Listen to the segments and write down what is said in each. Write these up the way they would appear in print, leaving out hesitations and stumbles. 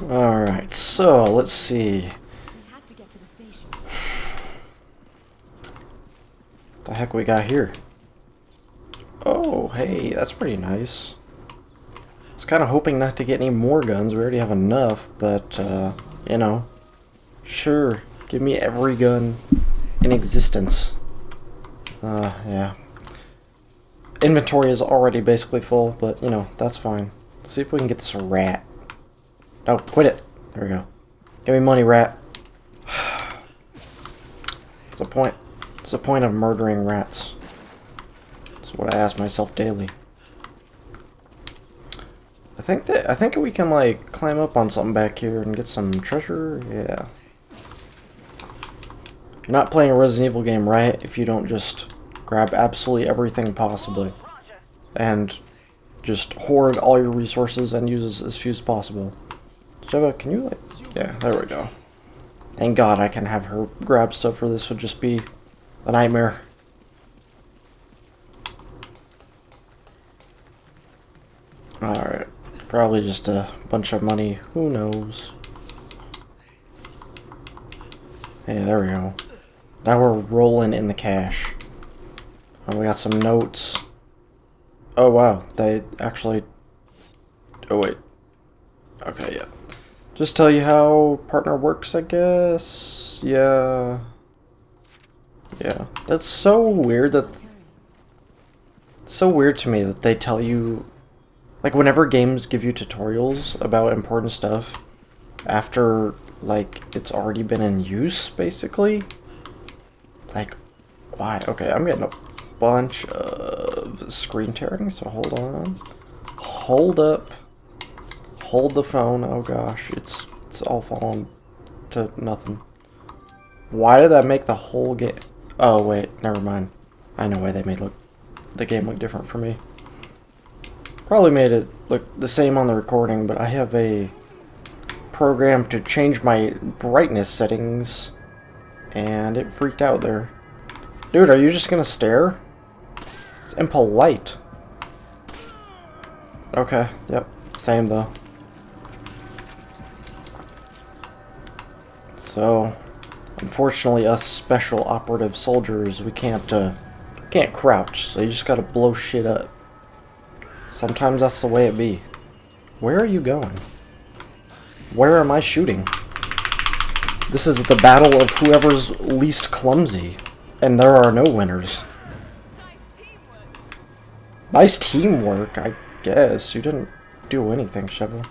Alright, so let's see. We have to get to the station. The heck we got here? Oh, hey, that's pretty nice. I was kind of hoping not to get any more guns. We already have enough, but, you know. Sure, give me every gun in existence. Yeah. Inventory is already basically full, but, you know, that's fine. Let's see if we can get this rat. No, quit it. There we go. Give me money, rat. What's the point? What's the point of murdering rats? That's what I ask myself daily. I think we can like climb up on something back here and get some treasure. Yeah. You're not playing a Resident Evil game, right? If you don't just grab absolutely everything possibly and just hoard all your resources and use as few as possible. Sheva, can you like... Yeah, there we go. Thank God I can have her grab stuff, or this would just be a nightmare. Alright. Probably just a bunch of money. Who knows? Hey, there we go. Now we're rolling in the cash. And we got some notes. Oh, wow. They actually... Oh, wait. Okay, yeah. Just tell you how partner works, I guess. Yeah. Yeah. That's so weird that... It's so weird to me that they tell you... Like, whenever games give you tutorials about important stuff, after, like, it's already been in use, basically. Like, why? Okay, I'm getting a bunch of screen tearing, so hold on. Hold up. Hold the phone. Oh gosh, it's all falling to nothing. Why did that make the whole game? Oh wait, never mind. I know why they made the game look different for me. Probably made it look the same on the recording, but I have a program to change my brightness settings, and it freaked out there. Dude, are you just gonna stare? It's impolite. Okay, yep, same though. So, unfortunately, us special operative soldiers, we can't crouch, so you just gotta blow shit up. Sometimes that's the way it be. Where are you going? Where am I shooting? This is the battle of whoever's least clumsy, and there are no winners. Nice teamwork, I guess. You didn't do anything, Sheva.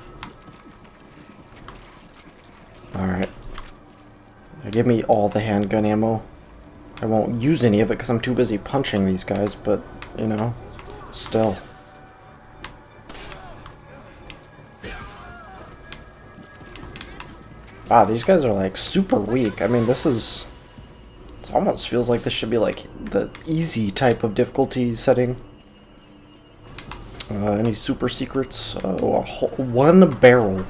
Alright. Give me all the handgun ammo. I won't use any of it because I'm too busy punching these guys, but, you know, still. Wow, these guys are like super weak. I mean, this is... It almost feels like this should be like the easy type of difficulty setting. Any super secrets? Oh, one barrel.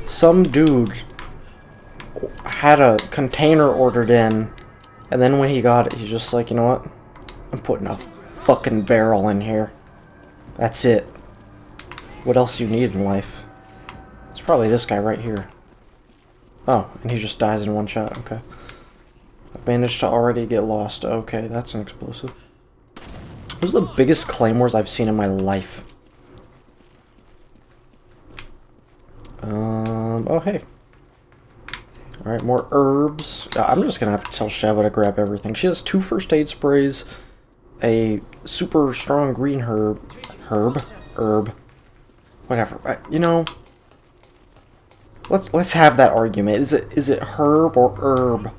Some dude had a container ordered in, and then when he got it, he's just like, you know what? I'm putting a fucking barrel in here. That's it. What else do you need in life? It's probably this guy right here. Oh, and he just dies in one shot. Okay. I've managed to already get lost. Okay, that's an explosive. Those are the biggest claymores I've seen in my life. Oh, hey. Alright, more herbs. I'm just gonna have to tell Sheva to grab everything. She has 2 first aid sprays, a super strong green herb. Whatever. You know, let's have that argument. Is it herb or herb?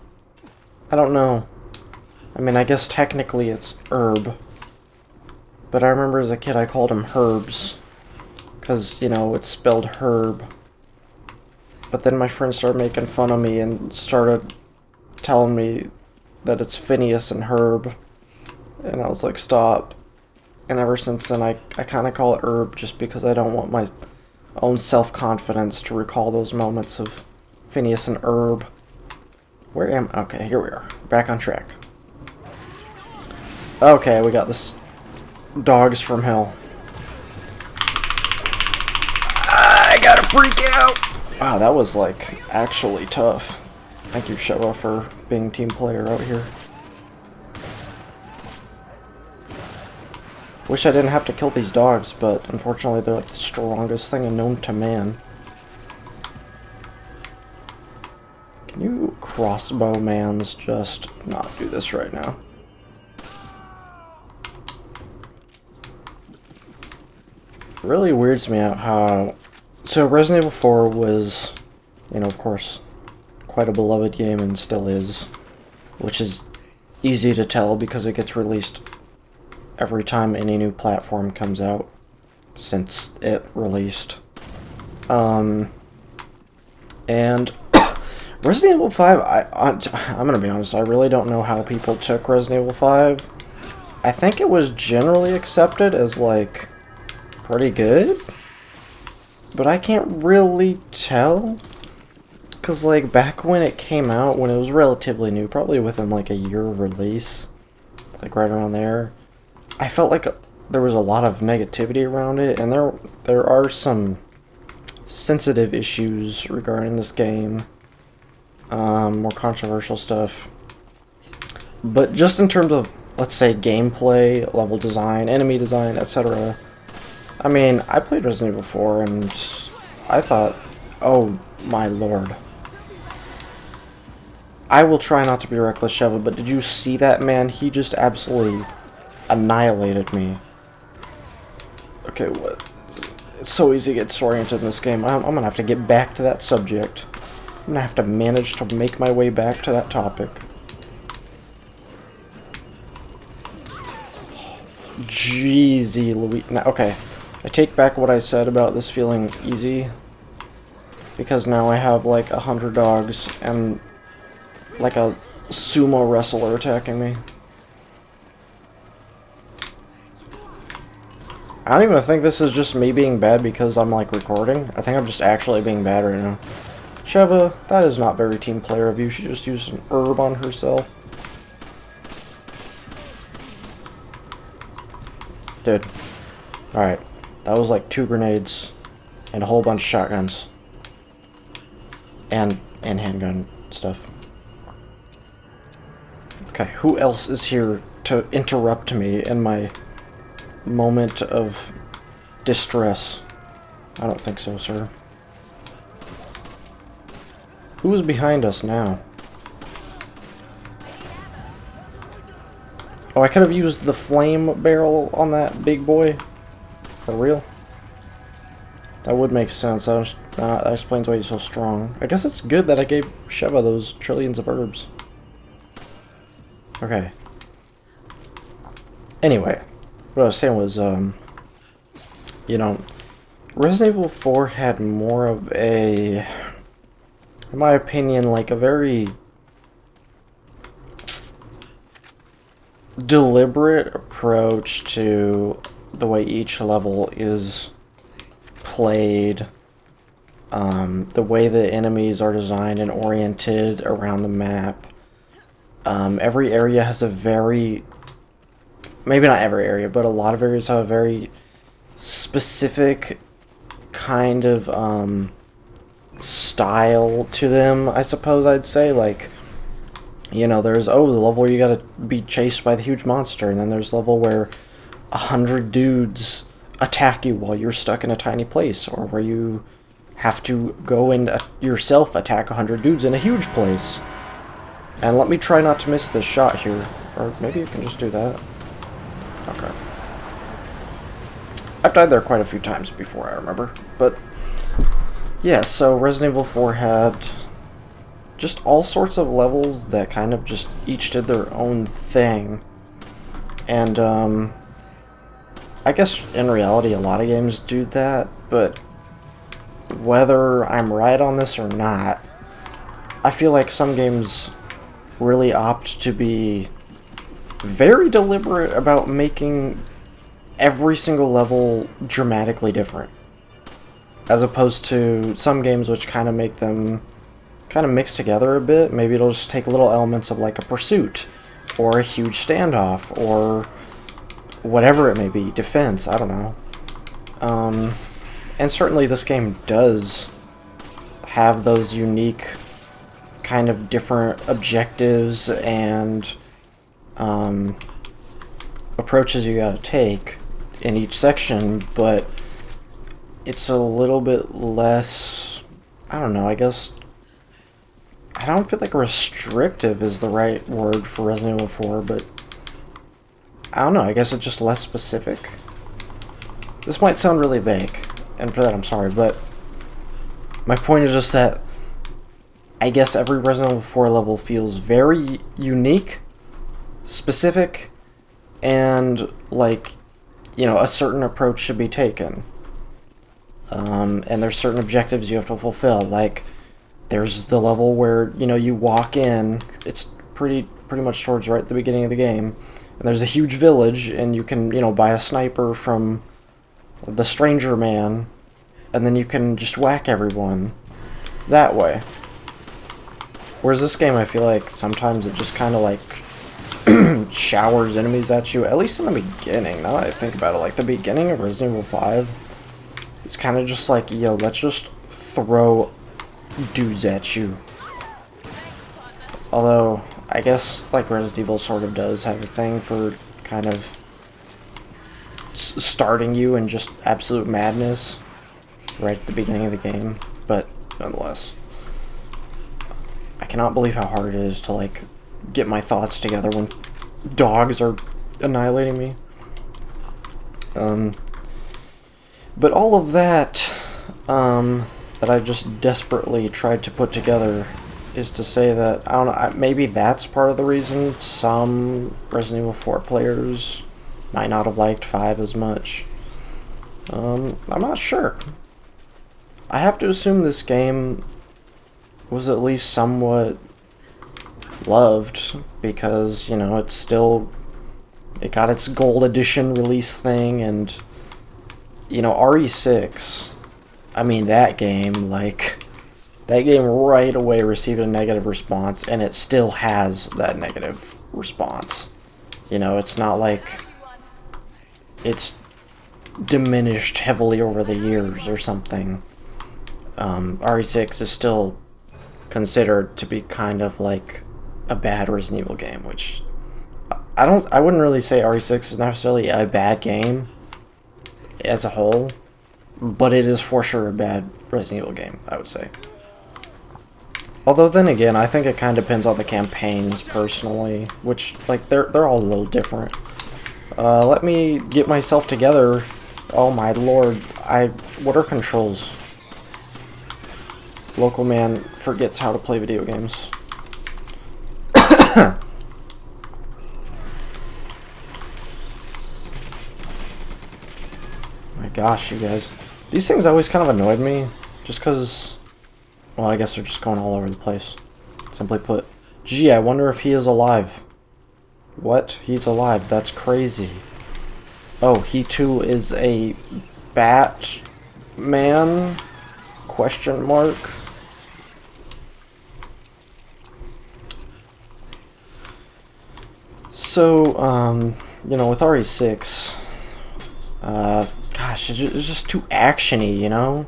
I don't know. I mean, I guess technically it's herb. But I remember as a kid I called them herbs. Because, you know, it's spelled herb. But then my friends started making fun of me and started telling me that it's Phineas and Herb. And I was like, stop. And ever since then, I kind of call it herb just because I don't want my own self-confidence to recall those moments of Phineas and Herb. Where am I? Okay, here we are. Back on track. Okay, we got this dogs from hell. I gotta freak out! Wow, that was like actually tough. Thank you, Showa, for being team player out here. Wish I didn't have to kill these dogs, but unfortunately they're like the strongest thing known to man. Can you crossbow mans just not do this right now? It really weirds me out how... So Resident Evil 4 was, you know, of course, quite a beloved game and still is, which is easy to tell because it gets released every time any new platform comes out since it released. And Resident Evil 5, I'm gonna be honest, I really don't know how people took Resident Evil 5. I think it was generally accepted as, like, pretty good, but I can't really tell. Because, like, back when it came out, when it was relatively new, probably within, like, a year of release, like, right around there, I felt like there was a lot of negativity around it, and there are some sensitive issues regarding this game, more controversial stuff. But just in terms of, let's say, gameplay, level design, enemy design, etc., I mean, I played Resident Evil 4, and I thought, oh my lord. I will try not to be reckless, Sheva, but did you see that man? He just absolutely annihilated me. Okay, what? It's so easy to get disoriented in this game. I'm gonna have to get back to that subject. I'm gonna have to manage to make my way back to that topic. Jeezy Louise. Now, okay, I take back what I said about this feeling easy, because now I have like 100 dogs and like a sumo wrestler attacking me. I don't even think this is just me being bad because I'm like recording. I think I'm just actually being bad right now. Sheva, that is not very team player of you. She just used an herb on herself. Dude. Alright. That was like 2 grenades and a whole bunch of shotguns. And handgun stuff. Okay, who else is here to interrupt me in my moment of distress? I don't think so, sir. Who is behind us now? Oh, I could have used the flame barrel on that big boy. For real? That would make sense. That explains why he's so strong. I guess it's good that I gave Sheva those trillions of herbs. Okay. Anyway, what I was saying was, you know, Resident Evil 4 had more of a, in my opinion, like a very deliberate approach to the way each level is played, the way the enemies are designed and oriented around the map. Every area has a very, maybe not every area, but a lot of areas have a very specific kind of style to them, I suppose I'd say. Like, you know, there's, oh, the level where you gotta be chased by the huge monster, and then there's the level where 100 dudes attack you while you're stuck in a tiny place, or where you have to go and yourself attack 100 dudes in a huge place. And let me try not to miss this shot here. Or maybe you can just do that. Okay. I've died there quite a few times before, I remember. But, yeah, so Resident Evil 4 had just all sorts of levels that kind of just each did their own thing. And, I guess in reality a lot of games do that, but whether I'm right on this or not, I feel like some games really opt to be very deliberate about making every single level dramatically different, as opposed to some games which kind of make them kind of mix together a bit. Maybe it'll just take little elements of like a pursuit or a huge standoff or whatever it may be, defense, I don't know. And certainly this game does have those unique kind of different objectives and approaches you gotta take in each section, but it's a little bit less, I don't know, I guess, I don't feel like restrictive is the right word for Resident Evil 4, but I don't know, I guess it's just less specific. This might sound really vague, and for that I'm sorry, but my point is just that I guess every Resident Evil 4 level feels very unique, specific, and like, you know, a certain approach should be taken. And there's certain objectives you have to fulfill. Like, there's the level where, you know, you walk in, it's pretty much towards right at the beginning of the game, and there's a huge village, and you can, you know, buy a sniper from the stranger man, and then you can just whack everyone that way. Whereas this game, I feel like sometimes it just kind of like showers enemies at you, at least in the beginning. Now that I think about it, like the beginning of Resident Evil 5, it's kind of just like, yo, let's just throw dudes at you. Although, I guess like Resident Evil sort of does have a thing for kind of starting you in just absolute madness right at the beginning of the game, but nonetheless, I cannot believe how hard it is to like get my thoughts together when dogs are annihilating me. But all of that that I just desperately tried to put together is to say that, I don't know, maybe that's part of the reason some Resident Evil 4 players might not have liked 5 as much. I'm not sure. I have to assume this game was at least somewhat loved because, you know, it got its gold edition release thing, and, you know, RE6, I mean, that game right away received a negative response, and it still has that negative response. You know, it's not like it's diminished heavily over the years or something. RE6 is still considered to be kind of like a bad Resident Evil game, which I wouldn't really say RE6 is necessarily a bad game as a whole, but it is for sure a bad Resident Evil game, I would say. Although then again, I think it kind of depends on the campaigns personally, which, like, they're all a little different. Let me get myself together. Oh my lord, what are controls? Local man forgets how to play video games. My gosh, you guys. These things always kind of annoyed me, just because, well, I guess they're just going all over the place. Simply put. Gee, I wonder if he is alive. What? He's alive. That's crazy. Oh, he too is a Batman? Question mark? So, you know, with RE6, gosh, it's just too actiony, you know?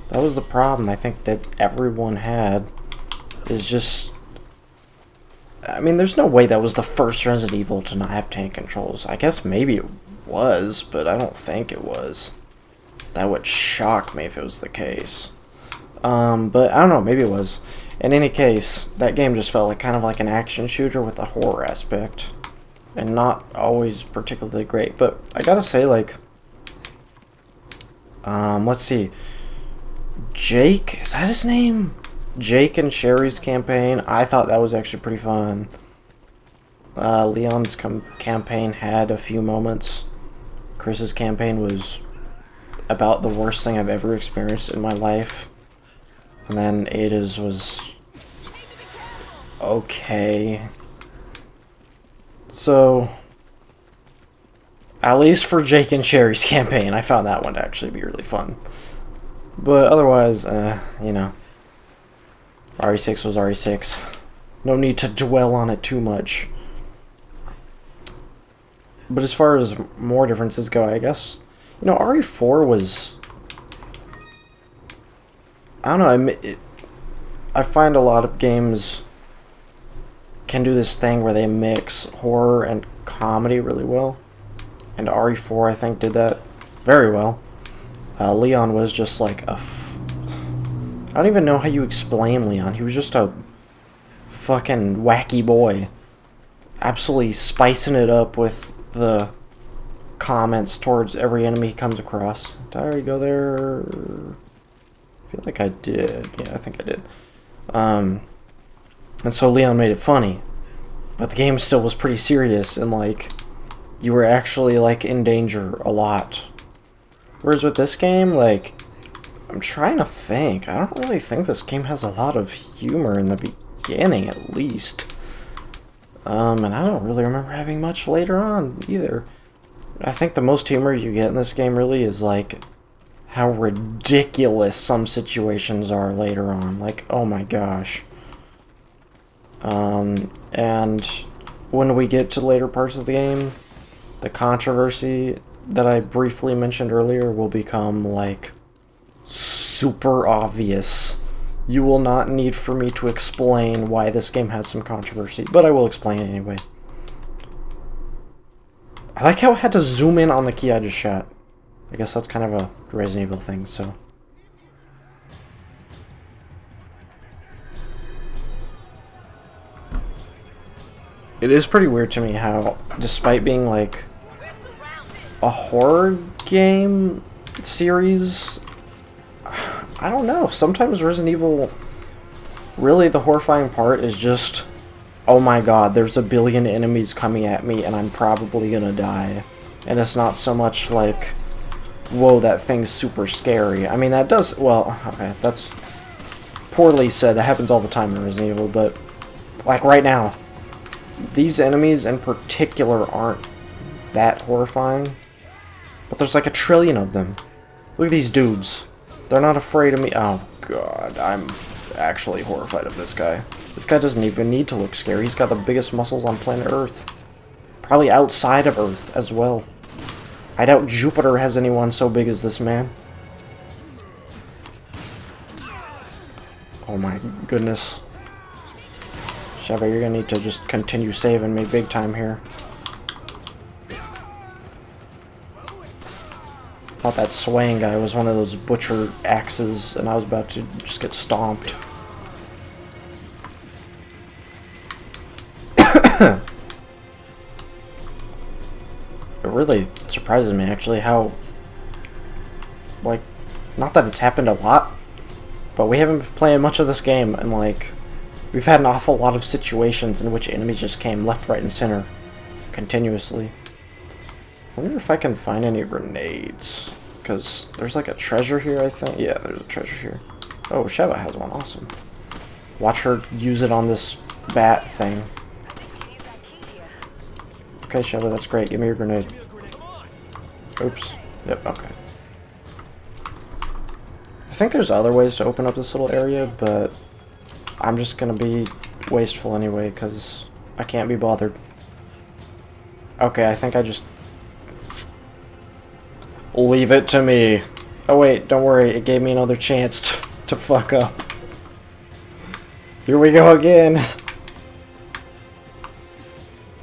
That was the problem I think that everyone had, is just, I mean, there's no way that was the first Resident Evil to not have tank controls. I guess maybe it was, but I don't think it was. That would shock me if it was the case. But I don't know, maybe it was. In any case, that game just felt like kind of like an action shooter with a horror aspect, and not always particularly great. But I gotta say, like, let's see, Jake, is that his name? Jake and Sherry's campaign, I thought that was actually pretty fun. Leon's campaign had a few moments. Chris's campaign was about the worst thing I've ever experienced in my life. And then Ada's was okay. So, at least for Jake and Sherry's campaign, I found that one to actually be really fun. But otherwise, you know, RE6 was RE6. No need to dwell on it too much. But as far as more differences go, I guess, you know, RE4 was I don't know. I find a lot of games can do this thing where they mix horror and comedy really well. And RE4, I think, did that very well. Leon was just like I don't even know how you explain Leon. He was just a fucking wacky boy. Absolutely spicing it up with the comments towards every enemy he comes across. Did I already go there? I feel like I did. Yeah, I think I did. And so Leon made it funny. But the game still was pretty serious, and like you were actually like in danger a lot. Whereas with this game, like, I'm trying to think. I don't really think this game has a lot of humor in the beginning, at least. And I don't really remember having much later on either. I think the most humor you get in this game really is like how ridiculous some situations are later on. Like, oh my gosh. And when we get to later parts of the game, the controversy that I briefly mentioned earlier will become like super obvious. You will not need for me to explain why this game has some controversy, but I will explain it anyway. I like how I had to zoom in on the key I just shot. I guess that's kind of a Resident Evil thing, so. It is pretty weird to me how, despite being like a horror game series, I don't know, sometimes Resident Evil, really the horrifying part is just, oh my god, there's a billion enemies coming at me and I'm probably gonna die. And it's not so much like, whoa, that thing's super scary. I mean, that does, well, okay, that's poorly said, that happens all the time in Resident Evil, but like right now, these enemies in particular aren't that horrifying. But there's like a trillion of them. Look at these dudes. They're not afraid of me. Oh god, I'm actually horrified of this guy. This guy doesn't even need to look scary. He's got the biggest muscles on planet Earth. Probably outside of Earth as well. I doubt Jupiter has anyone so big as this man. Oh my goodness. Sheva, you're gonna need to just continue saving me big time here. Thought that swaying guy was one of those butcher axes, and I was about to just get stomped. It really surprises me, actually, how, like, not that it's happened a lot, but we haven't been playing much of this game, and, like, we've had an awful lot of situations in which enemies just came left, right, and center continuously. I wonder if I can find any grenades. Because there's like a treasure here, I think. Yeah, there's a treasure here. Oh, Sheva has one. Awesome. Watch her use it on this bat thing. Okay, Sheva, that's great. Give me your grenade. Oops. Yep, okay. I think there's other ways to open up this little area, but I'm just going to be wasteful anyway, because I can't be bothered. Okay, I think I just... Leave it to me. Oh wait, don't worry, it gave me another chance to fuck up. Here we go again.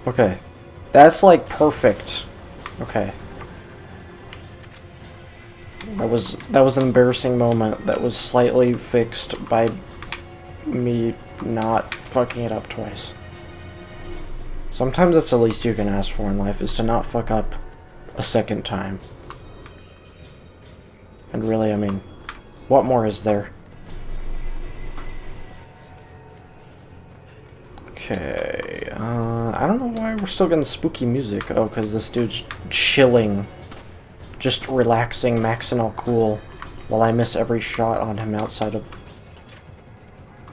Okay. That's like perfect. Okay. That was an embarrassing moment that was slightly fixed by me not fucking it up twice. Sometimes that's the least you can ask for in life, is to not fuck up a second time. And really, I mean, what more is there? Okay, I don't know why we're still getting spooky music. Oh, because this dude's chilling. Just relaxing, maxing all cool, while I miss every shot on him outside of...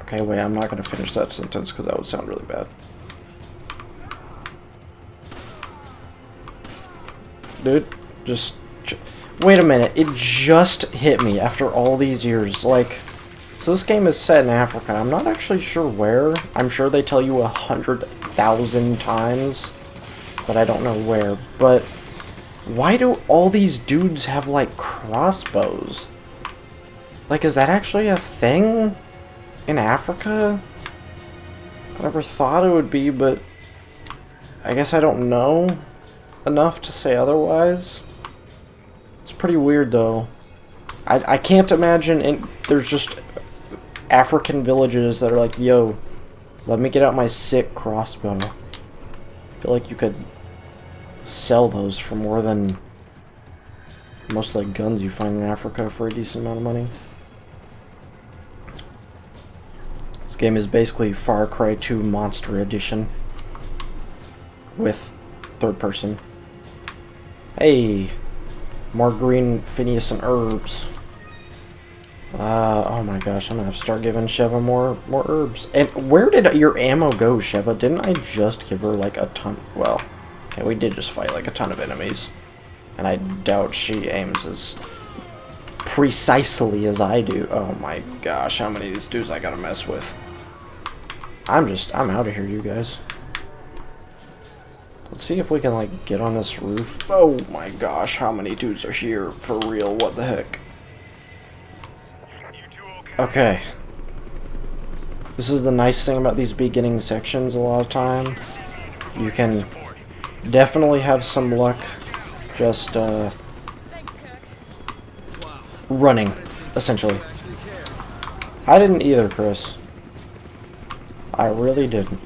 Okay, wait, I'm not going to finish that sentence because that would sound really bad. Dude, just... Wait a minute, it just hit me after all these years. Like, so this game is set in Africa. I'm not actually sure where. I'm sure they tell you 100,000 times, but I don't know where. But why do all these dudes have, like, crossbows? Like, is that actually a thing in Africa? I never thought it would be, but I guess I don't know enough to say otherwise. It's pretty weird, though. I can't imagine there's just African villages that are like, yo, let me get out my sick crossbow. I feel like you could sell those for more than most like guns you find in Africa for a decent amount of money. This game is basically Far Cry 2 Monster Edition with third person. Hey, more green Phineas and herbs. Oh my gosh, I'm gonna have to start giving Sheva more herbs. And where did your ammo go, Sheva? Didn't I just give her like a ton? Well, okay, we did just fight like a ton of enemies. And I doubt she aims as precisely as I do. Oh my gosh, how many of these dudes I gotta mess with. I'm out of here, you guys. Let's see if we can like get on this roof. Oh my gosh, how many dudes are here for real? What the heck? Okay. This is the nice thing about these beginning sections a lot of time. You can definitely have some luck just running, essentially. I didn't either, Chris. I really didn't.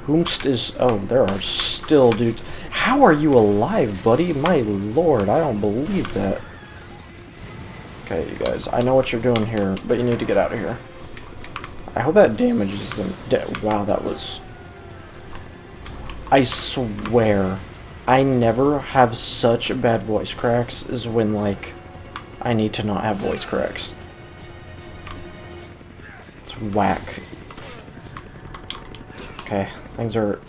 Whomst is... Oh, there are still dudes. How are you alive, buddy? My lord, I don't believe that. Okay, you guys, I know what you're doing here, but you need to get out of here. I hope that damages them. Wow, that was... I swear, I never have such bad voice cracks as when, like, I need to not have voice cracks. It's whack. Okay, things are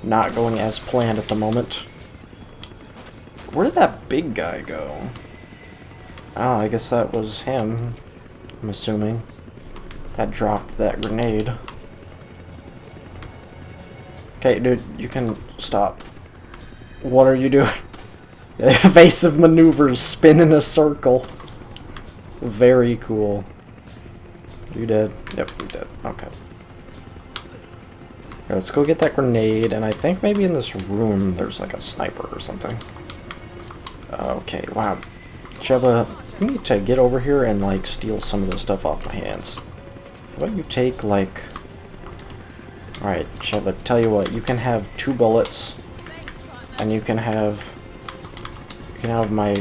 not going as planned at the moment. Where did that big guy go? Oh, I guess that was him, I'm assuming. That dropped that grenade. Okay, dude, you can stop. What are you doing? Evasive maneuvers, spin in a circle. Very cool. You dead? Yep, he's dead. Okay. Here, let's go get that grenade, and I think maybe in this room there's like a sniper or something. Okay, wow. Sheva, you need to get over here and like steal some of this stuff off my hands. How about you take like... Alright, Sheva, tell you what, you can have 2 bullets, and you can have my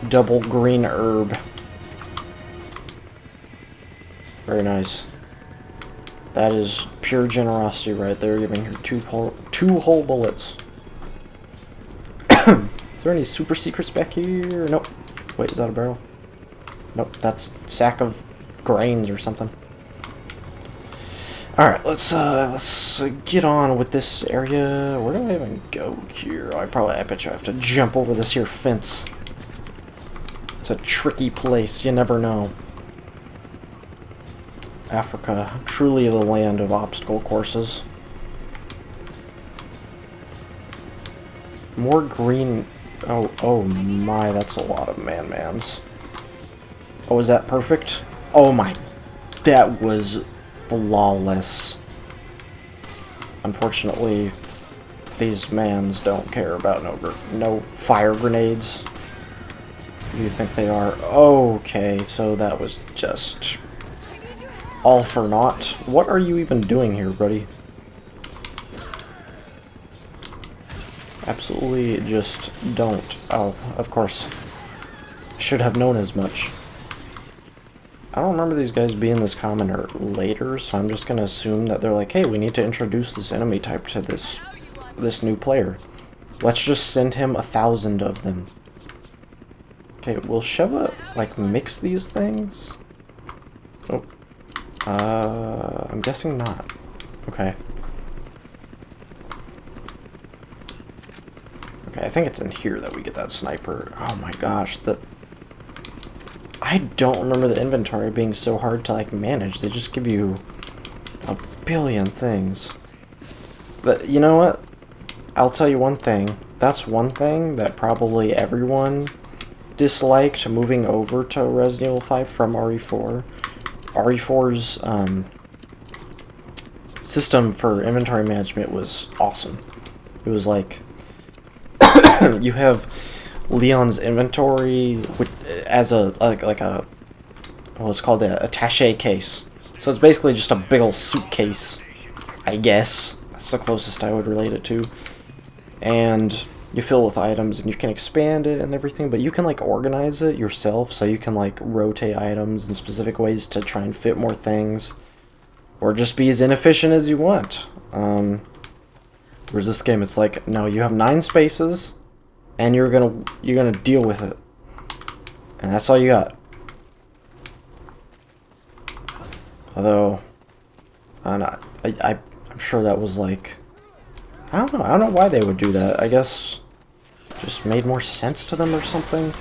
double green herb. Very nice. That is pure generosity right there, giving her two whole bullets. Is there any super secrets back here? Nope. Wait, is that a barrel? Nope, that's a sack of grains or something. Alright, let's get on with this area. Where do I even go here? I bet you I have to jump over this here fence. It's a tricky place, you never know. Africa, truly the land of obstacle courses. More green... Oh my, that's a lot of man-mans. Oh, is that perfect? Oh my, that was flawless. Unfortunately, these mans don't care about no fire grenades. Who do you think they are? Okay, so that was just... all for naught. What are you even doing here, buddy? Absolutely just don't. Oh, of course. Should have known as much. I don't remember these guys being this common or later, so I'm just gonna assume that they're like, hey, we need to introduce this enemy type to this new player. Let's just send him 1,000 of them. Okay, will Sheva, like, mix these things? Oh. I'm guessing not. Okay. Okay, I think it's in here that we get that sniper. Oh my gosh, I don't remember the inventory being so hard to, like, manage. They just give you a billion things. But, you know what? I'll tell you one thing. That's one thing that probably everyone disliked moving over to Resident Evil 5 from RE4. RE4's system for inventory management was awesome. It was like you have Leon's inventory as a well, it's called a attaché case. So it's basically just a big old suitcase, I guess. That's the closest I would relate it to. And you fill with items, and you can expand it and everything, but you can like organize it yourself, so you can like rotate items in specific ways to try and fit more things, or just be as inefficient as you want. Whereas this game, it's like, no, you have 9 spaces, and you're gonna deal with it, and that's all you got. Although, I'm sure that was like, I don't know why they would do that. I guess just made more sense to them or something.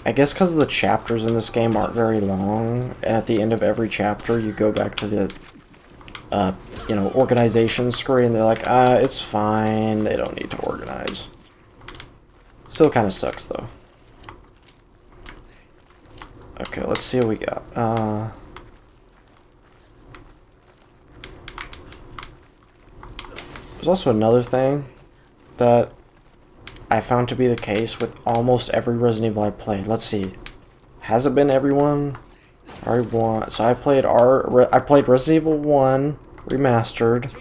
I guess because the chapters in this game aren't very long, and at the end of every chapter you go back to the organization screen. They're like, it's fine, they don't need to organize. Still kind of sucks though. Okay, let's see what we got. There's also another thing that I found to be the case with almost every Resident Evil I played. Let's see. Has it been everyone? RE1. So I played Resident Evil 1 Remastered.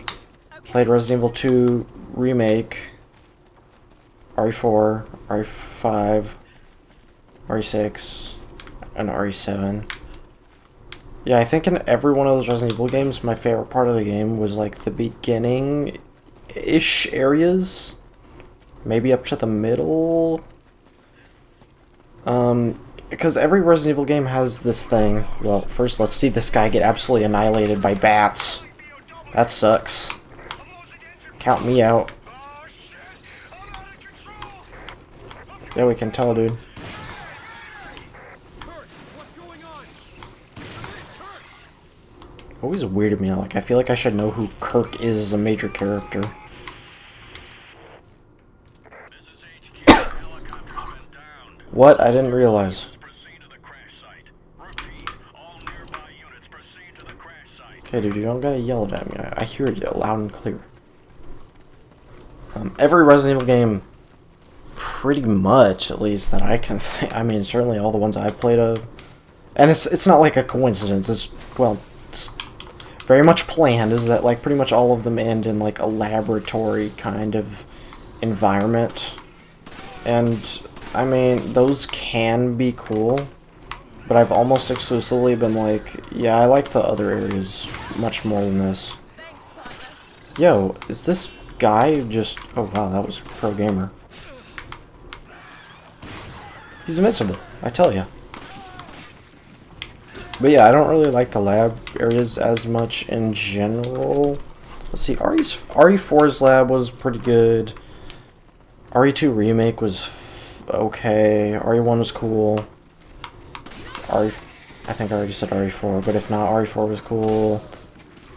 Played Resident Evil 2 Remake. RE4, RE5, RE6, and RE7. Yeah, I think in every one of those Resident Evil games, my favorite part of the game was like the beginning-ish areas. Maybe up to the middle. Because every Resident Evil game has this thing. Well, first let's see this guy get absolutely annihilated by bats. That sucks. Count me out. Yeah, we can tell, dude. Always weirded me out. Like, I feel like I should know who Kirk is as a major character. What? I didn't realize. Okay, dude, you don't gotta yell it at me. I hear it loud and clear. Every Resident Evil game, pretty much, at least, that I can think. I mean, certainly all the ones I played of. And it's not like a coincidence. It's very much planned, is that, like, pretty much all of them end in, like, a laboratory kind of environment. And I mean, those can be cool, but I've almost exclusively been like, yeah, I like the other areas much more than this. Yo, is this guy just... Oh wow, that was pro gamer. He's invincible, I tell ya. But yeah, I don't really like the lab areas as much in general. Let's see, RE4's lab was pretty good. RE2 Remake was okay. RE1 was cool. I think I already said RE4, but if not, RE4 was cool.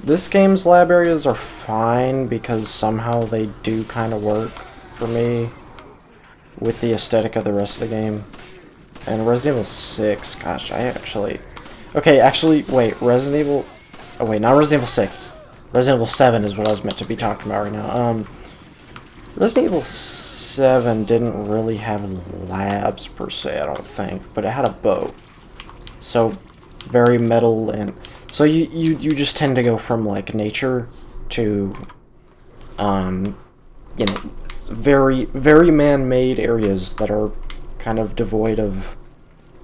This game's lab areas are fine because somehow they do kind of work for me with the aesthetic of the rest of the game. And Resident Evil 6, gosh, I actually... Okay, actually, wait, Resident Evil... Oh wait, not Resident Evil 6. Resident Evil 7 is what I was meant to be talking about right now. Resident Evil 7 didn't really have labs per se, I don't think, but it had a boat. So, very metal, and so you just tend to go from like nature to very very man-made areas that are kind of devoid of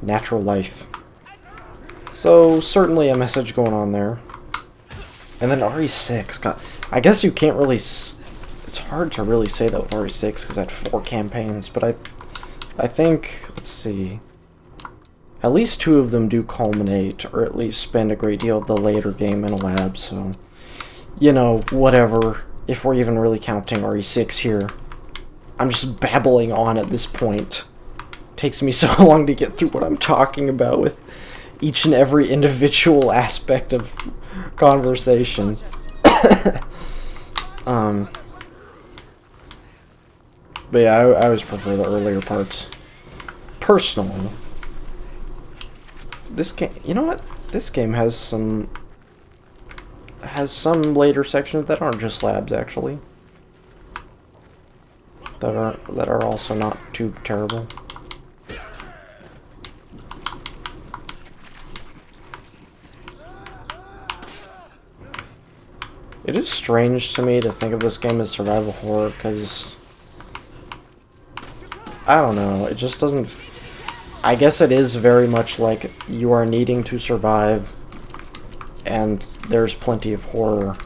natural life. So certainly a message going on there. And then RE6, God, I guess you can't really. It's hard to really say that with RE6 because I had 4 campaigns, but I think, let's see, at least 2 of them do culminate, or at least spend a great deal of the later game in a lab, so, you know, whatever, if we're even really counting RE6 here. I'm just babbling on at this point. It takes me so long to get through what I'm talking about with each and every individual aspect of conversation. But yeah, I always prefer the earlier parts. personally, this game, you know what? This game has some later sections that aren't just labs, actually. That are also not too terrible. It is strange to me to think of this game as survival horror, because I don't know, it just doesn't... I guess it is very much like you are needing to survive, and there's plenty of horror.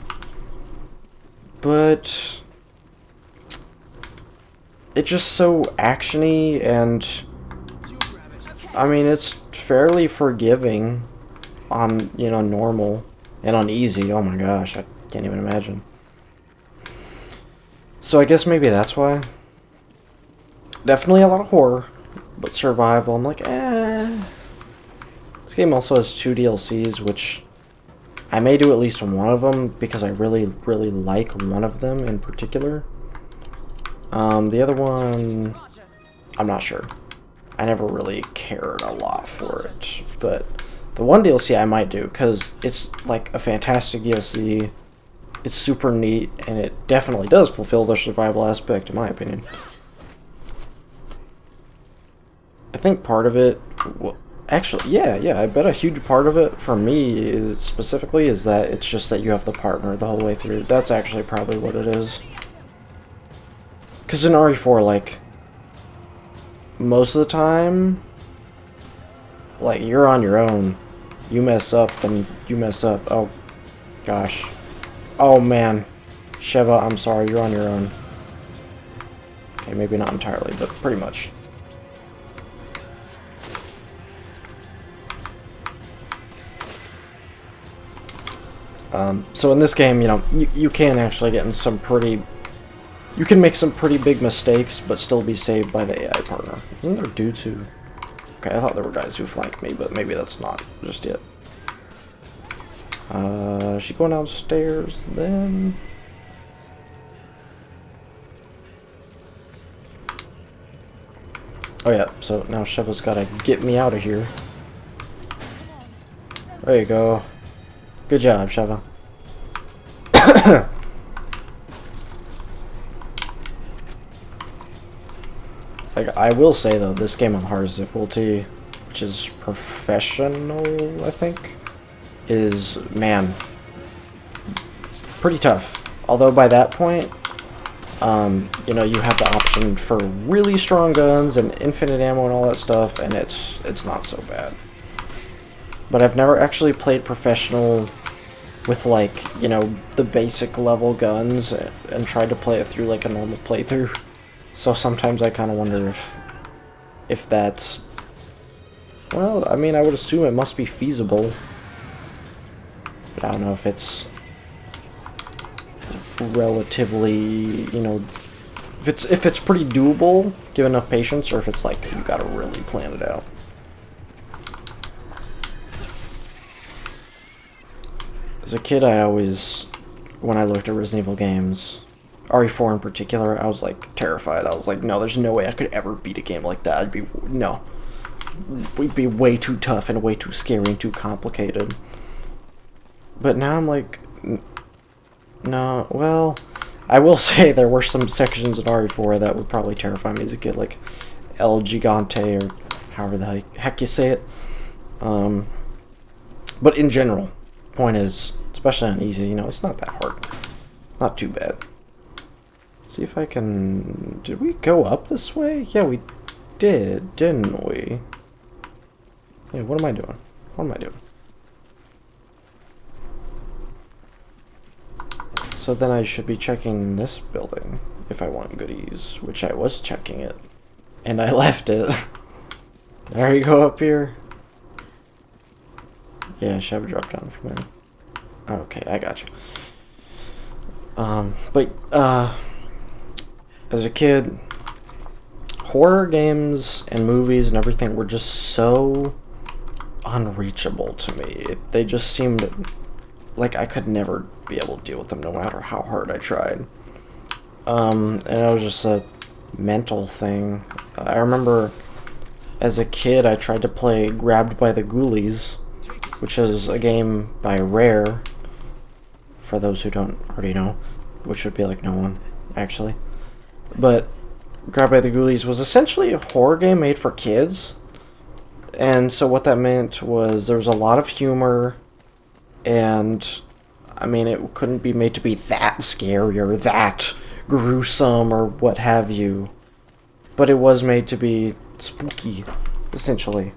But it's just so actiony, and I mean, it's fairly forgiving on, you know, normal, and on easy. Oh my gosh, I can't even imagine. So I guess maybe that's why. Definitely a lot of horror, but survival, I'm like, eh. This game also has 2 DLCs, which I may do at least one of them, because I really, really like one of them in particular. The other one, I'm not sure. I never really cared a lot for it, but the one DLC I might do, because it's like a fantastic DLC. It's super neat, and it definitely does fulfill the survival aspect, in my opinion. I think part of it, well, actually, yeah, I bet a huge part of it, for me, specifically, is that it's just that you have the partner the whole way through. That's actually probably what it is. Because in RE4, like, most of the time, like, you're on your own. You mess up, and you mess up. Oh, gosh. Oh, man. Sheva, I'm sorry, you're on your own. Okay, maybe not entirely, but pretty much. So in this game, you know, you can actually get in some pretty... You can make some pretty big mistakes, but still be saved by the AI partner. Isn't there dudes who... Okay, I thought there were guys who flank me, but maybe that's not just yet. Is she going downstairs then? Oh yeah, so now Sheva's gotta get me out of here. There you go. Good job, Sheva. Like, I will say though, this game on hardest difficulty, which is professional, I think, is, man, it's pretty tough. Although by that point, you know, you have the option for really strong guns and infinite ammo and all that stuff, and it's not so bad. But I've never actually played professional with, like, you know, the basic level guns and tried to play it through like a normal playthrough. So sometimes I kind of wonder if that's... Well, I mean, I would assume it must be feasible. But I don't know if it's relatively, you know... If it's pretty doable, given enough patience, or if it's like, you gotta really plan it out. As a kid, I always, when I looked at Resident Evil games, RE4 in particular, I was like terrified. I was like, no, there's no way I could ever beat a game like that. We'd be way too tough and way too scary and too complicated. But now I'm like, no, well, I will say there were some sections in RE4 that would probably terrify me as a kid, like El Gigante, or however the heck you say it. But in general, point is, especially on easy, you know, it's not that hard. Not too bad. See if I can... Did we go up this way? Yeah, we did, didn't we? Yeah, what am I doing? What am I doing? So then I should be checking this building if I want goodies, which I was checking it. And I left it. There you go up here. Yeah, should have dropped down from there. Okay, I got you. As a kid, horror games and movies and everything were just so unreachable to me. They just seemed like I could never be able to deal with them no matter how hard I tried. And it was just a mental thing. I remember as a kid, I tried to play Grabbed by the Ghoulies, which is a game by Rare, for those who don't already know, which would be like no one, actually. But Grabbed by the Ghoulies was essentially a horror game made for kids. And so what that meant was there was a lot of humor, and I mean, it couldn't be made to be that scary or that gruesome or what have you. But it was made to be spooky, essentially.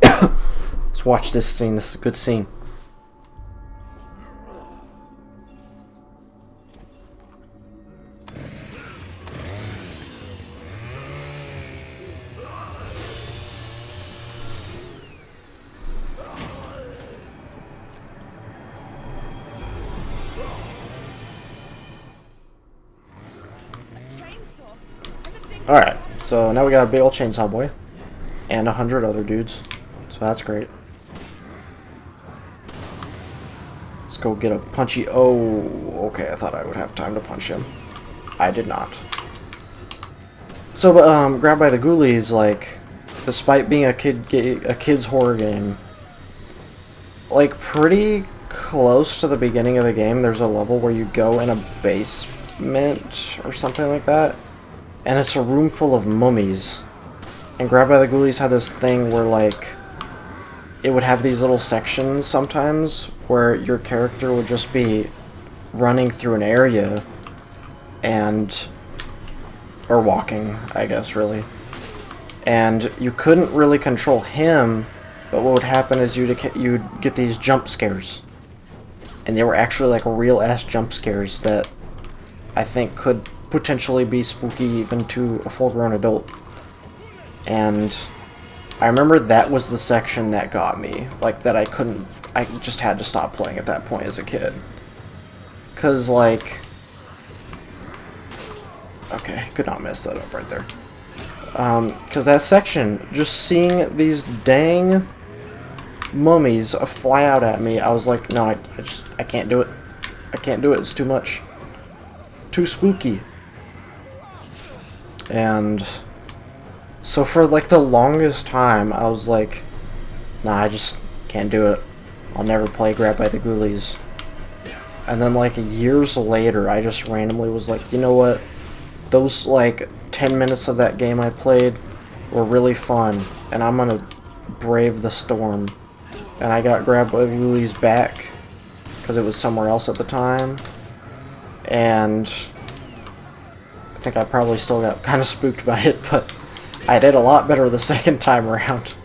Let's watch this scene. This is a good scene. Alright, so now we got a big old chainsaw boy. And 100 other dudes. So that's great. Let's go get a punchy... Oh, okay, I thought I would have time to punch him. I did not. So, Grabbed by the Ghoulies, like, despite being a kid's horror game, like, pretty close to the beginning of the game, there's a level where you go in a basement or something like that. And it's a room full of mummies. And Grabbed by the Ghoulies had this thing where, like, it would have these little sections sometimes where your character would just be running through an area and... or walking, I guess, really. And you couldn't really control him, but what would happen is you'd get these jump scares. And they were actually, like, real-ass jump scares that I think could potentially be spooky even to a full-grown adult. And I remember that was the section that got me. Like, that I just had to stop playing at that point as a kid. 'Cause, like... Okay, could not mess that up right there. 'Cause that section, just seeing these dang mummies fly out at me, I was like, no, I can't do it. I can't do it, it's too much. Too spooky. And so for like the longest time, I was like, nah, I just can't do it. I'll never play Grabbed by the Ghoulies. And then like years later, I just randomly was like, you know what? Those like 10 minutes of that game I played were really fun, and I'm gonna brave the storm. And I got Grabbed by the Ghoulies back because it was somewhere else at the time. And I think I probably still got kind of spooked by it, but I did a lot better the second time around.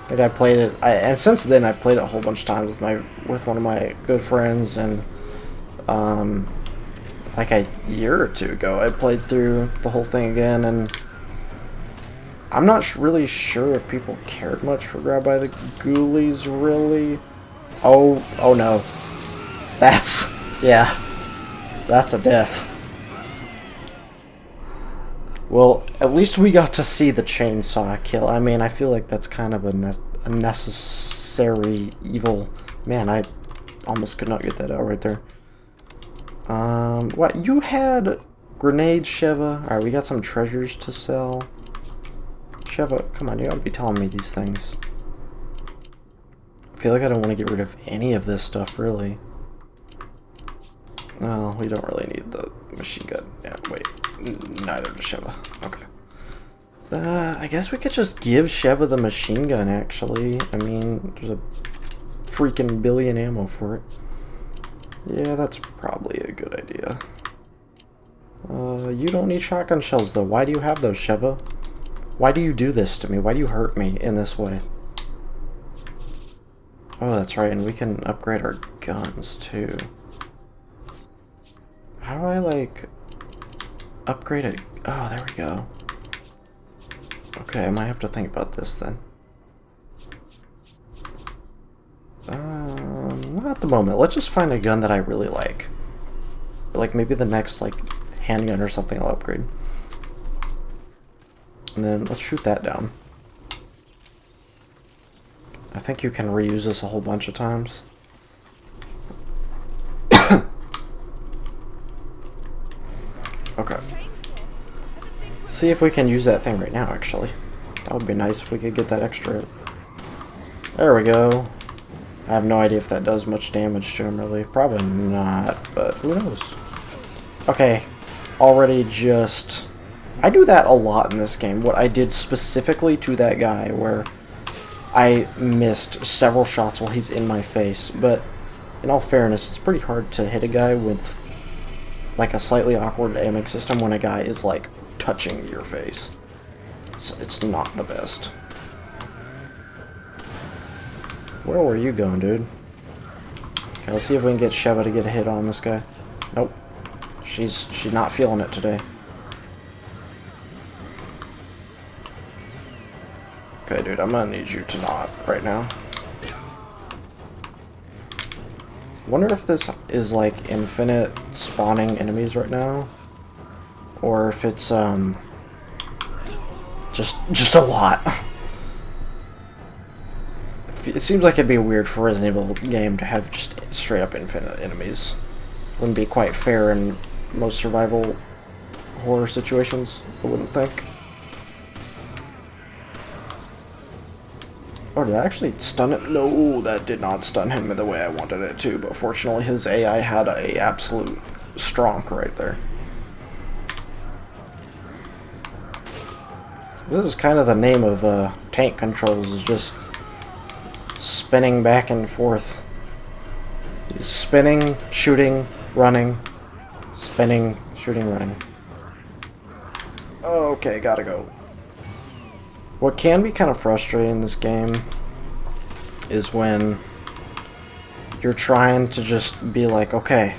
I think I played it, and since then I played it a whole bunch of times with one of my good friends, and like a year or two ago I played through the whole thing again, and I'm not really sure if people cared much for Grabbed by the Ghoulies, really. Oh no. That's, yeah, that's a death. Well, at least we got to see the chainsaw kill. I mean, I feel like that's kind of a necessary evil. Man, I almost could not get that out right there. What? You had grenades, Sheva? Alright, we got some treasures to sell. Sheva, come on, you gotta be telling me these things. I feel like I don't want to get rid of any of this stuff, really. No, we don't really need the machine gun. Yeah, wait. Neither does Sheva. Okay. I guess we could just give Sheva the machine gun, actually. I mean, there's a freaking billion ammo for it. Yeah, that's probably a good idea. You don't need shotgun shells, though. Why do you have those, Sheva? Why do you do this to me? Why do you hurt me in this way? Oh, that's right, and we can upgrade our guns, too. How do I, like, upgrade it? Oh, there we go. Okay, I might have to think about this, then. Not at the moment. Let's just find a gun that I really like. Like, maybe the next, like, handgun or something I'll upgrade. And then, let's shoot that down. I think you can reuse this a whole bunch of times. Okay. See if we can use that thing right now, actually. That would be nice if we could get that extra. There we go. I have no idea if that does much damage to him, really. Probably not, but who knows? Okay, already just... I do that a lot in this game. What I did specifically to that guy, where I missed several shots while he's in my face, but in all fairness, it's pretty hard to hit a guy with like a slightly awkward aiming system when a guy is like touching your face. It's not the best. Where were you going, dude? Okay, let's see if we can get Sheva to get a hit on this guy. Nope. She's not feeling it today. Okay, dude, I'm gonna need you to not right now. Wonder if this is like infinite spawning enemies right now, or if it's just a lot. It seems like it'd be weird for a Resident Evil game to have just straight up infinite enemies. Wouldn't be quite fair in most survival horror situations, I wouldn't think. Oh, did that actually stun it? No, that did not stun him the way I wanted it to, but fortunately his AI had a absolute stronk right there. This is kind of the name of tank controls, is just spinning back and forth. Spinning, shooting, running. Spinning, shooting, running. Okay, gotta go. What can be kind of frustrating in this game is when you're trying to just be like, okay,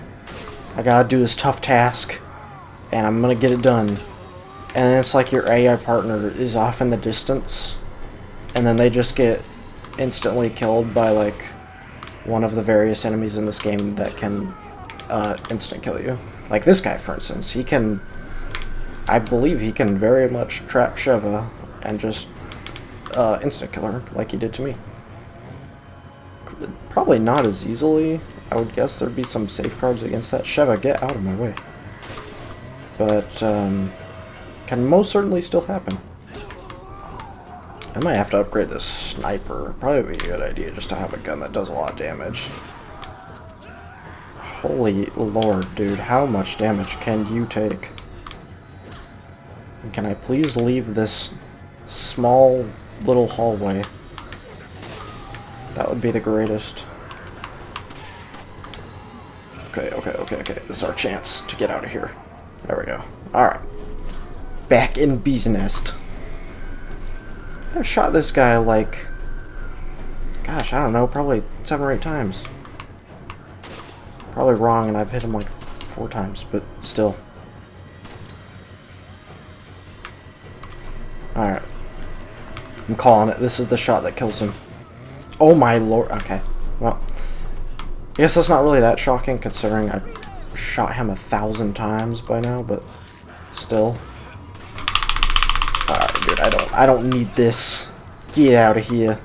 I gotta do this tough task, and I'm gonna get it done. And then it's like your AI partner is off in the distance, and then they just get instantly killed by like one of the various enemies in this game that can instant kill you. Like this guy, for instance, he can, I believe he can very much trap Sheva and just instant kill her like he did to me. Probably not as easily. I would guess there'd be some safeguards against that. Sheva, get out of my way. But can most certainly still happen. I might have to upgrade this sniper. Probably be a good idea just to have a gun that does a lot of damage. Holy lord, dude, how much damage can you take? And can I please leave this small little hallway? That would be the greatest. Okay. This is our chance to get out of here. There we go. Alright. Back in Bee's Nest. I've shot this guy like, gosh, I don't know, probably 7 or 8 times. Probably wrong, and I've hit him like 4 times, but still. Alright. I'm calling it. This is the shot that kills him. Oh my lord. Okay. Well, I guess that's not really that shocking considering I've shot him 1,000 times by now, but still. Alright, dude, I don't need this. Get out of here.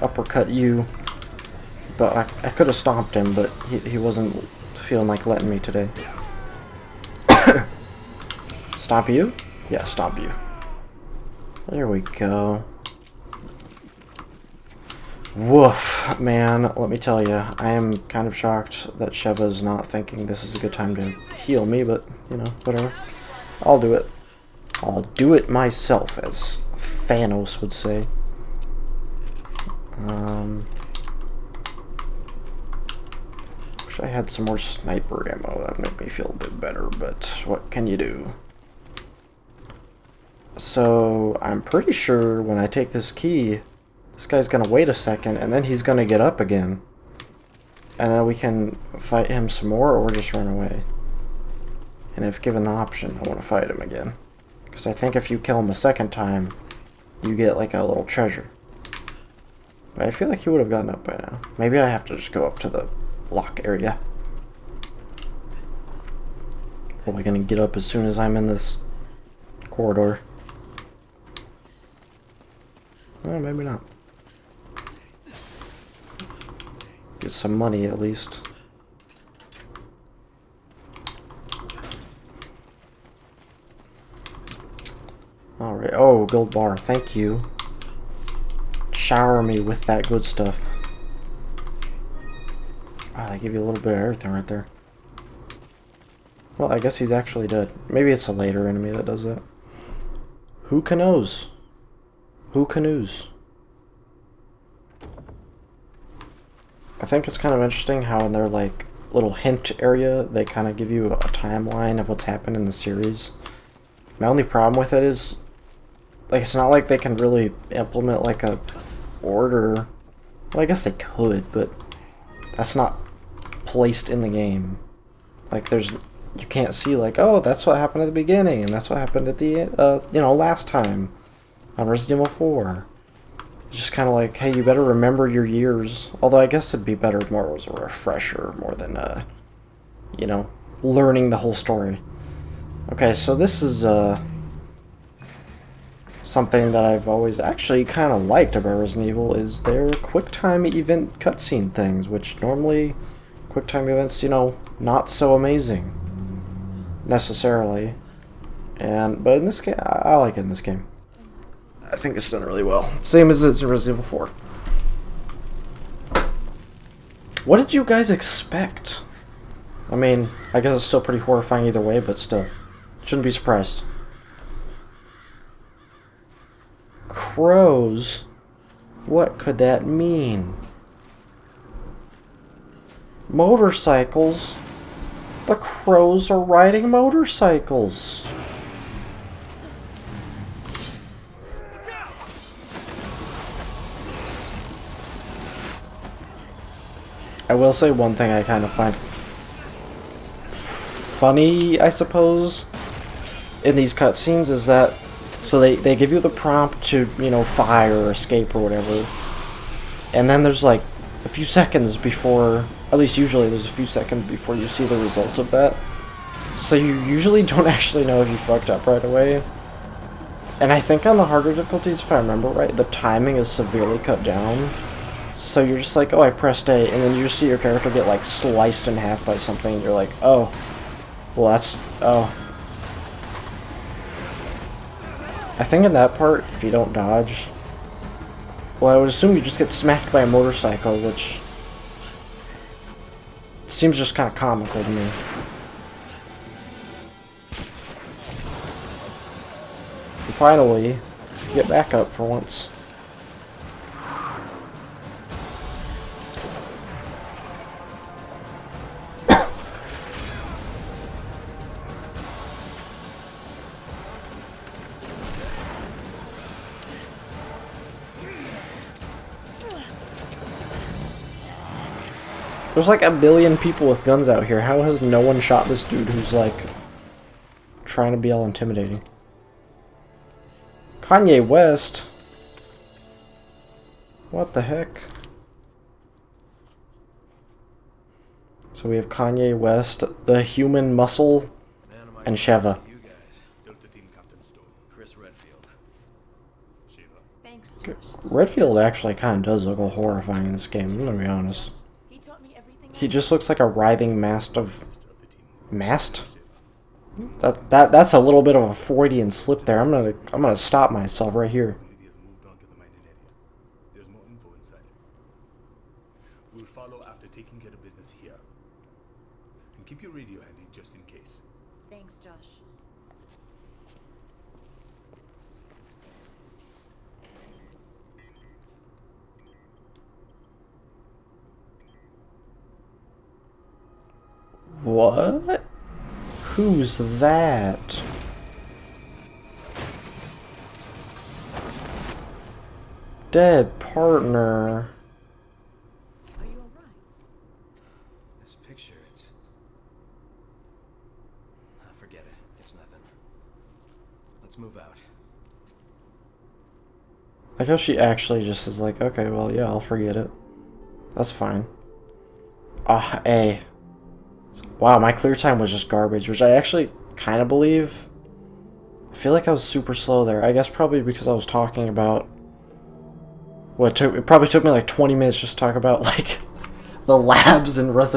Uppercut you. But I could have stomped him, but he wasn't feeling like letting me today. Stomp you? Yeah, stomp you. There we go. Woof, man, let me tell you, I am kind of shocked that Sheva's not thinking this is a good time to heal me, but, you know, whatever. I'll do it. I'll do it myself, as Thanos would say. Wish I had some more sniper ammo. That would make me feel a bit better, but what can you do? So, I'm pretty sure when I take this key, this guy's gonna wait a second, and then he's gonna get up again. And then we can fight him some more, or just run away. And if given the option, I want to fight him again. Because I think if you kill him a second time, you get like a little treasure. But I feel like he would have gotten up by now. Maybe I have to just go up to the lock area. Probably gonna get up as soon as I'm in this corridor. Oh, maybe not. Get some money at least. Alright. Oh, gold bar. Thank you. Shower me with that good stuff. Wow, they give you a little bit of everything right there. Well, I guess he's actually dead. Maybe it's a later enemy that does that. Who canoes? Who canoes? I think it's kind of interesting how in their like little hint area they kind of give you a timeline of what's happened in the series. My only problem with it is like it's not like they can really implement like a order. Well, I guess they could, but that's not placed in the game. Like there's you can't see like, oh, that's what happened at the beginning and that's what happened at the last time on Resident Evil 4. It's just kind of like, hey, you better remember your years. Although I guess it'd be better more as a refresher more than learning the whole story. Okay, so this is something that I've always actually kind of liked about Resident Evil is their QuickTime event cutscene things, which normally QuickTime events, not so amazing necessarily. But in this game, I like it in this game. I think it's done really well. Same as it's in Resident Evil 4. What did you guys expect? I mean, I guess it's still pretty horrifying either way, but still. Shouldn't be surprised. Crows? What could that mean? Motorcycles? The crows are riding motorcycles. I will say one thing I kind of find funny, I suppose, in these cutscenes is that, so they give you the prompt to, fire or escape or whatever, and then there's like a few seconds before, at least usually there's a few seconds before you see the result of that, so you usually don't actually know if you fucked up right away. And I think on the harder difficulties, if I remember right, the timing is severely cut down. So you're just like, oh, I pressed A, and then you just see your character get, like, sliced in half by something, and you're like, oh. Well, that's... oh. I think in that part, if you don't dodge... well, I would assume you just get smacked by a motorcycle, which... seems just kind of comical to me. And finally, get back up for once. There's like a billion people with guns out here. How has no one shot this dude who's like trying to be all intimidating? Kanye West? What the heck? So we have Kanye West, the human muscle, and Sheva. Redfield actually kind of does look a little horrifying in this game, I'm gonna be honest. He just looks like a writhing mast of... mast? That's a little bit of a Freudian slip there. I'm gonna stop myself right here. We'll follow after taking care of business here. And keep your radio handy just in case. Thanks, Josh. What? Who's that? Dead partner. Are you alright? This picture, it's... forget it. It's nothing. Let's move out. Like how she actually just is like, okay, well, yeah, I'll forget it. That's fine. A. Wow, my clear time was just garbage, which I actually kind of believe. I feel like I was super slow there. I guess probably because I was talking about... it probably took me like 20 minutes just to talk about, like, the labs in Resident